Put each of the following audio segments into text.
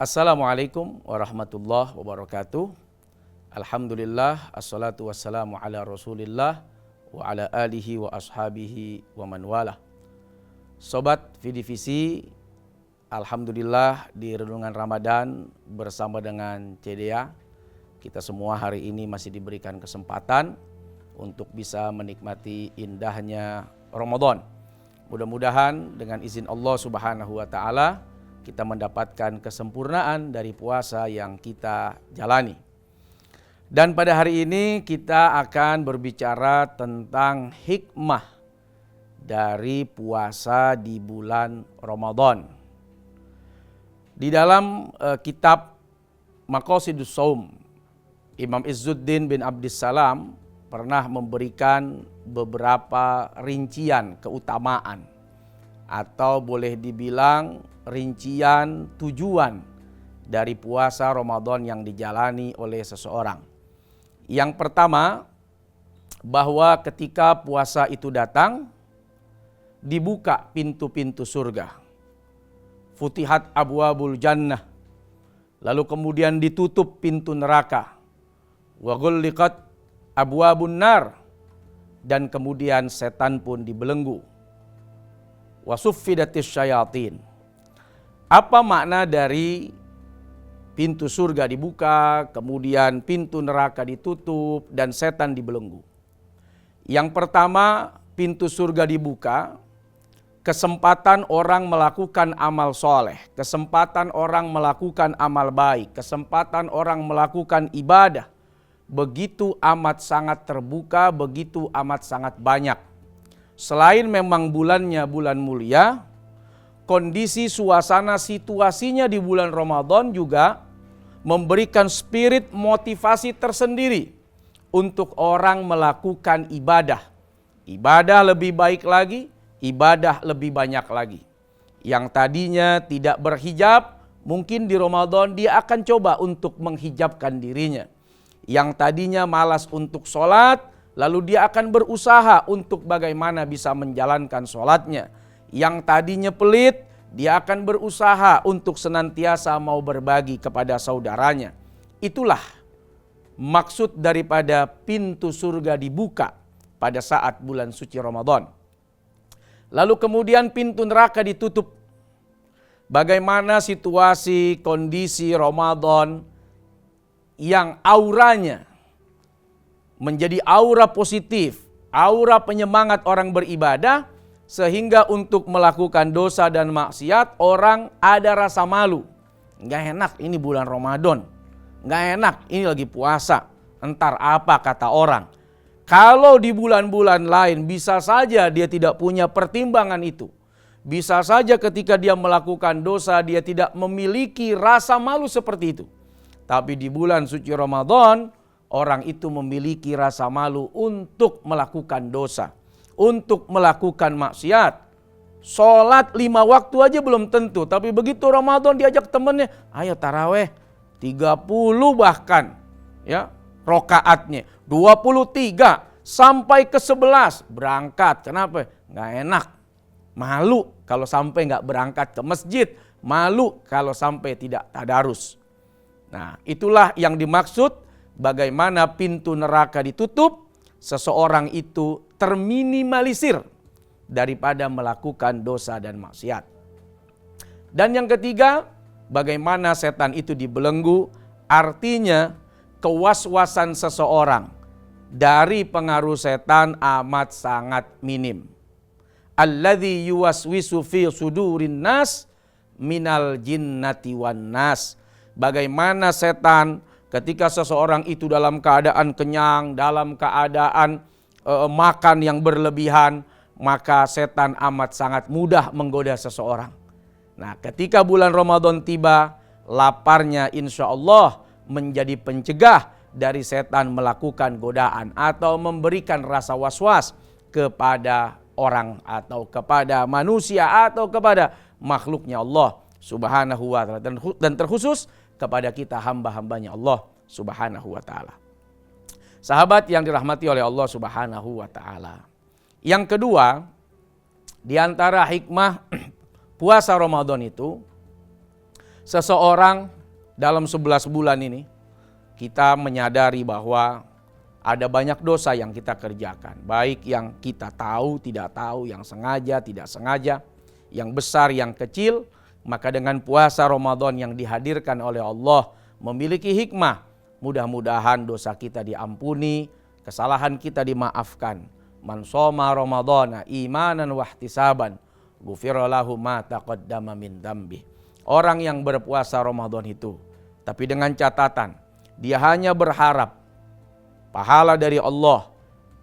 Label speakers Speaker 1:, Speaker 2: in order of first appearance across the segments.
Speaker 1: Assalamualaikum warahmatullahi wabarakatuh. Alhamdulillah, assalatu wassalamu ala rasulillah wa ala alihi wa ashabihi wa man walah. Sobat Vidivisi, alhamdulillah di renungan Ramadan bersama dengan CDA, kita semua hari ini masih diberikan kesempatan untuk bisa menikmati indahnya Ramadan. Mudah-mudahan dengan izin Allah Subhanahu wa taala kita mendapatkan kesempurnaan dari puasa yang kita jalani. Dan pada hari ini kita akan berbicara tentang hikmah dari puasa di bulan Ramadan. Di dalam kitab Maqasidus Shaum, Imam Izzuddin bin Abdissalam pernah memberikan beberapa rincian keutamaan atau boleh dibilang rincian tujuan dari puasa Ramadan yang dijalani oleh seseorang. Yang pertama, bahwa ketika puasa itu datang, dibuka pintu-pintu surga. Futihat abwabul jannah. Lalu kemudian ditutup pintu neraka. Wa ghulliqat abwabun nar. Dan kemudian setan pun dibelenggu. Wa suffidatis syayatin. Apa makna dari pintu surga dibuka, kemudian pintu neraka ditutup, dan setan dibelenggu? Yang pertama, pintu surga dibuka, kesempatan orang melakukan amal soleh, kesempatan orang melakukan amal baik, kesempatan orang melakukan ibadah, begitu amat sangat terbuka, begitu amat sangat banyak. Selain memang bulannya bulan mulia, kondisi suasana situasinya di bulan Ramadan juga memberikan spirit motivasi tersendiri untuk orang melakukan ibadah. Ibadah lebih baik lagi, ibadah lebih banyak lagi. Yang tadinya tidak berhijab, mungkin di Ramadan dia akan coba untuk menghijabkan dirinya. Yang tadinya malas untuk sholat, lalu dia akan berusaha untuk bagaimana bisa menjalankan sholatnya. Yang tadinya pelit, dia akan berusaha untuk senantiasa mau berbagi kepada saudaranya. Itulah maksud daripada pintu surga dibuka pada saat bulan suci Ramadan. Lalu kemudian pintu neraka ditutup. Bagaimana situasi kondisi Ramadan yang auranya menjadi aura positif, aura penyemangat orang beribadah, sehingga untuk melakukan dosa dan maksiat orang ada rasa malu. Nggak enak ini bulan Ramadan, nggak enak ini lagi puasa, entar apa kata orang. Kalau di bulan-bulan lain bisa saja dia tidak punya pertimbangan itu. Bisa saja ketika dia melakukan dosa dia tidak memiliki rasa malu seperti itu. Tapi di bulan suci Ramadan orang itu memiliki rasa malu untuk melakukan dosa, untuk melakukan maksiat. Sholat 5 waktu aja belum tentu, tapi begitu Ramadan diajak temennya, ayo taraweh 30 bahkan ya rokaatnya 23 sampai ke 11 berangkat. Kenapa? Nggak enak, malu kalau sampai nggak berangkat ke masjid, malu kalau sampai tidak tadarus. Nah, itulah yang dimaksud bagaimana pintu neraka ditutup, seseorang itu terminimalisir daripada melakukan dosa dan maksiat. Dan yang ketiga, bagaimana setan itu dibelenggu, artinya kewaswasan seseorang dari pengaruh setan amat sangat minim. Alladzi yuwaswisu fi sudurin nas minal jinnati wan nas. Bagaimana setan ketika seseorang itu dalam keadaan kenyang, dalam keadaan makan yang berlebihan, maka setan amat sangat mudah menggoda seseorang. Nah, ketika bulan Ramadan tiba, laparnya insya Allah menjadi pencegah dari setan melakukan godaan atau memberikan rasa was-was kepada orang atau kepada manusia atau kepada makhluknya Allah Subhanahu wa ta'ala, dan terkhusus kepada kita hamba-hambanya Allah Subhanahu wa ta'ala. Sahabat yang dirahmati oleh Allah Subhanahu wa ta'ala. Yang kedua, di antara hikmah puasa Ramadan itu, Seseorang dalam 11 bulan ini kita menyadari bahwa ada banyak dosa yang kita kerjakan. Baik yang kita tahu, tidak tahu, yang sengaja, tidak sengaja, yang besar, yang kecil. Maka dengan puasa Ramadan yang dihadirkan oleh Allah memiliki hikmah. Mudah-mudahan dosa kita diampuni, kesalahan kita dimaafkan. Man shoma Ramadhana imanan wahtisaban ghufira lahu ma taqaddama min dzambi. Orang yang berpuasa Ramadan itu, tapi dengan catatan dia hanya berharap pahala dari Allah,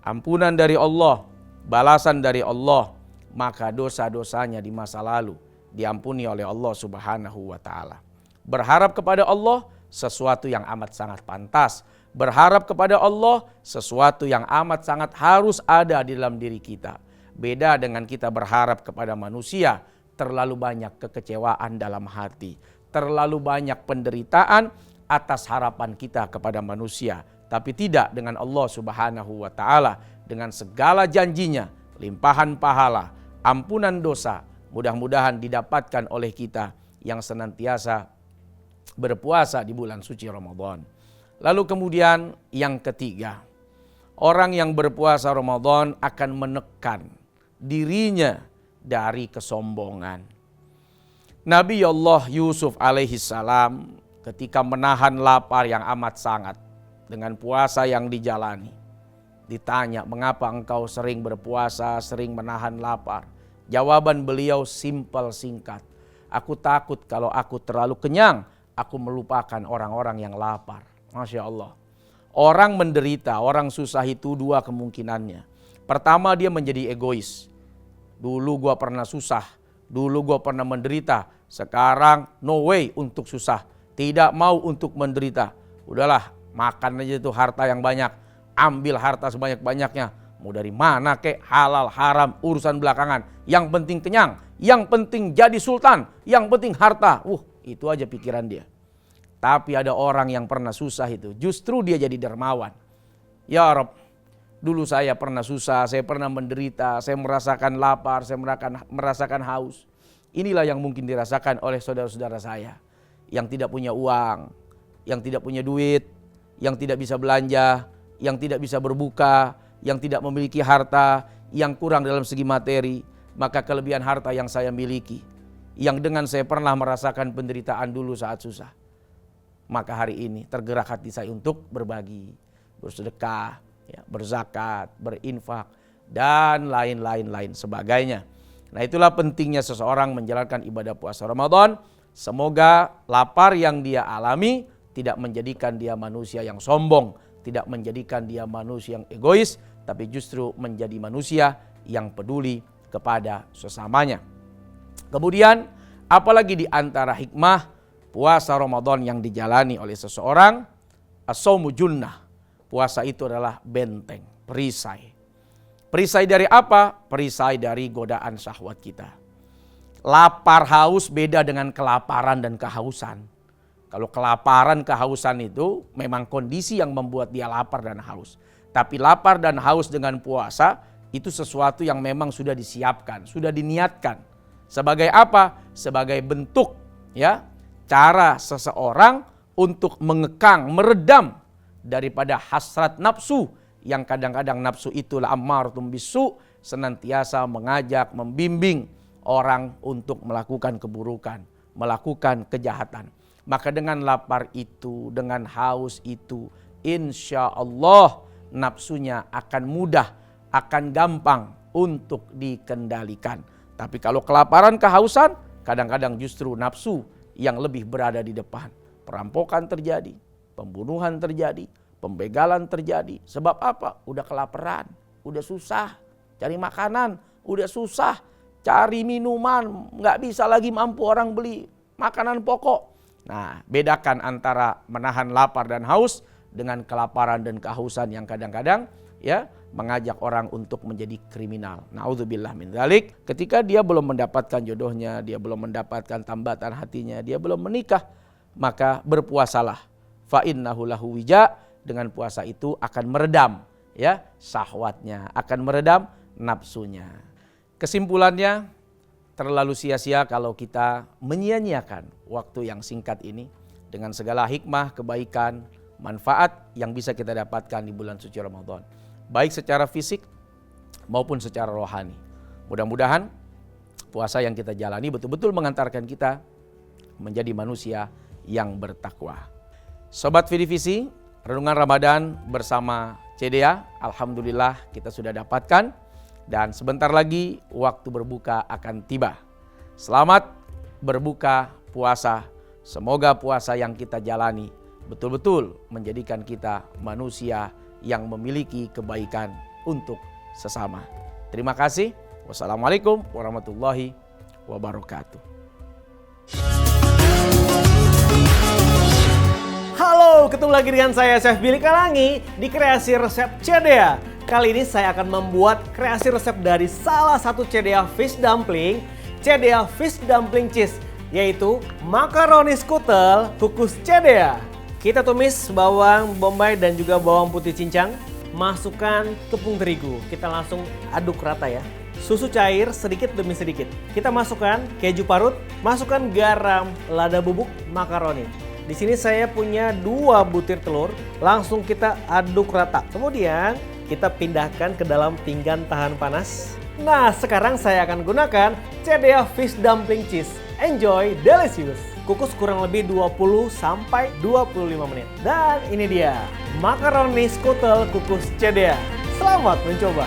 Speaker 1: ampunan dari Allah, balasan dari Allah, maka dosa-dosanya di masa lalu diampuni oleh Allah Subhanahu wa taala. Berharap kepada Allah sesuatu yang amat sangat pantas. Berharap kepada Allah sesuatu yang amat sangat harus ada di dalam diri kita. Beda dengan kita berharap kepada manusia, terlalu banyak kekecewaan dalam hati, terlalu banyak penderitaan atas harapan kita kepada manusia. Tapi tidak dengan Allah Subhanahu wa taala, dengan segala janjinya, limpahan pahala, ampunan dosa, mudah-mudahan didapatkan oleh kita yang senantiasa berpuasa di bulan suci Ramadan. Lalu kemudian yang ketiga, orang yang berpuasa Ramadan akan menekan dirinya dari kesombongan. Nabi Allah Yusuf alaihissalam ketika menahan lapar yang amat sangat dengan puasa yang dijalani, ditanya, mengapa engkau sering berpuasa, sering menahan lapar? Jawaban beliau simpel singkat, aku takut kalau aku terlalu kenyang, aku melupakan orang-orang yang lapar. Masya Allah. Orang menderita, orang susah itu dua kemungkinannya. Pertama, dia menjadi egois. Dulu gua pernah susah, dulu gua pernah menderita, sekarang no way untuk susah, tidak mau untuk menderita. Udahlah, makan aja itu harta yang banyak, ambil harta sebanyak-banyaknya. Mau dari mana kek, halal, haram, urusan belakangan. Yang penting kenyang, yang penting jadi sultan, yang penting harta. Itu aja pikiran dia. Tapi ada orang yang pernah susah itu, justru dia jadi dermawan. Ya Rob, dulu saya pernah susah, saya pernah menderita, saya merasakan lapar, saya merasakan haus. Inilah yang mungkin dirasakan oleh saudara-saudara saya yang tidak punya uang, yang tidak punya duit, yang tidak bisa belanja, yang tidak bisa berbuka, yang tidak memiliki harta, yang kurang dalam segi materi. Maka kelebihan harta yang saya miliki, yang dengan saya pernah merasakan penderitaan dulu saat susah, maka hari ini tergerak hati saya untuk berbagi, bersedekah, ya, berzakat, berinfak, dan lain-lain sebagainya. Nah, itulah pentingnya seseorang menjalankan ibadah puasa Ramadan. Semoga lapar yang dia alami tidak menjadikan dia manusia yang sombong, tidak menjadikan dia manusia yang egois, tapi justru menjadi manusia yang peduli kepada sesamanya. Kemudian apalagi di antara hikmah puasa Ramadan yang dijalani oleh seseorang, as-shaumu junnah. Puasa itu adalah benteng, perisai. Perisai dari apa? Perisai dari godaan syahwat kita. Lapar haus beda dengan kelaparan dan kehausan. Kalau kelaparan kehausan itu memang kondisi yang membuat dia lapar dan haus. Tapi lapar dan haus dengan puasa itu sesuatu yang memang sudah disiapkan, sudah diniatkan. Sebagai apa? Sebagai bentuk, ya, cara seseorang untuk mengekang, meredam daripada hasrat nafsu, yang kadang-kadang nafsu itulah ammaratun bisu, senantiasa mengajak, membimbing orang untuk melakukan keburukan, melakukan kejahatan. Maka dengan lapar itu, dengan haus itu, insya Allah nafsunya akan mudah, akan gampang untuk dikendalikan. Tapi kalau kelaparan, kehausan, kadang-kadang justru nafsu yang lebih berada di depan. Perampokan terjadi, pembunuhan terjadi, pembegalan terjadi. Sebab apa? Udah kelaparan, udah susah cari makanan, udah susah cari minuman, nggak bisa lagi mampu orang beli makanan pokok. Nah, bedakan antara menahan lapar dan haus dengan kelaparan dan kehausan yang kadang-kadang, ya, mengajak orang untuk menjadi kriminal. Na'udzubillah min dzalik. Ketika dia belum mendapatkan jodohnya, dia belum mendapatkan tambatan hatinya, dia belum menikah, maka berpuasalah. Fa innahu lahu wija. Dengan puasa itu akan meredam, ya, syahwatnya, akan meredam nafsunya. Kesimpulannya, terlalu sia-sia kalau kita menyia-nyiakan waktu yang singkat ini dengan segala hikmah, kebaikan, manfaat yang bisa kita dapatkan di bulan suci Ramadan. Baik secara fisik maupun secara rohani. Mudah-mudahan puasa yang kita jalani betul-betul mengantarkan kita menjadi manusia yang bertakwa. Sobat Vidivisi, Renungan Ramadan bersama CDA, alhamdulillah kita sudah dapatkan dan sebentar lagi waktu berbuka akan tiba. Selamat berbuka puasa. Semoga puasa yang kita jalani betul-betul menjadikan kita manusia yang memiliki kebaikan untuk sesama. Terima kasih. Wassalamualaikum warahmatullahi wabarakatuh.
Speaker 2: Halo, ketemu lagi dengan saya Chef Billy Kalangi di Kreasi Resep CDA. Kali ini saya akan membuat kreasi resep dari salah satu CDA Fish Dumpling, CDA Fish Dumpling Cheese, yaitu makaroni skutel kukus CDA. Kita tumis bawang bombay dan juga bawang putih cincang, masukkan tepung terigu, kita langsung aduk rata ya. Susu cair sedikit demi sedikit. Kita masukkan keju parut, masukkan garam, lada bubuk, makaroni. Di sini saya punya 2 butir telur, langsung kita aduk rata. Kemudian kita pindahkan ke dalam pinggan tahan panas. Nah, sekarang saya akan gunakan CDA Fish Dumpling Cheese. Enjoy delicious. Kukus kurang lebih 20 sampai 25 menit. Dan ini dia, makaroni skutel kukus CDA. Selamat mencoba.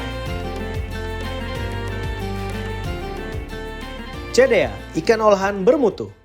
Speaker 2: CDA, ikan olahan bermutu.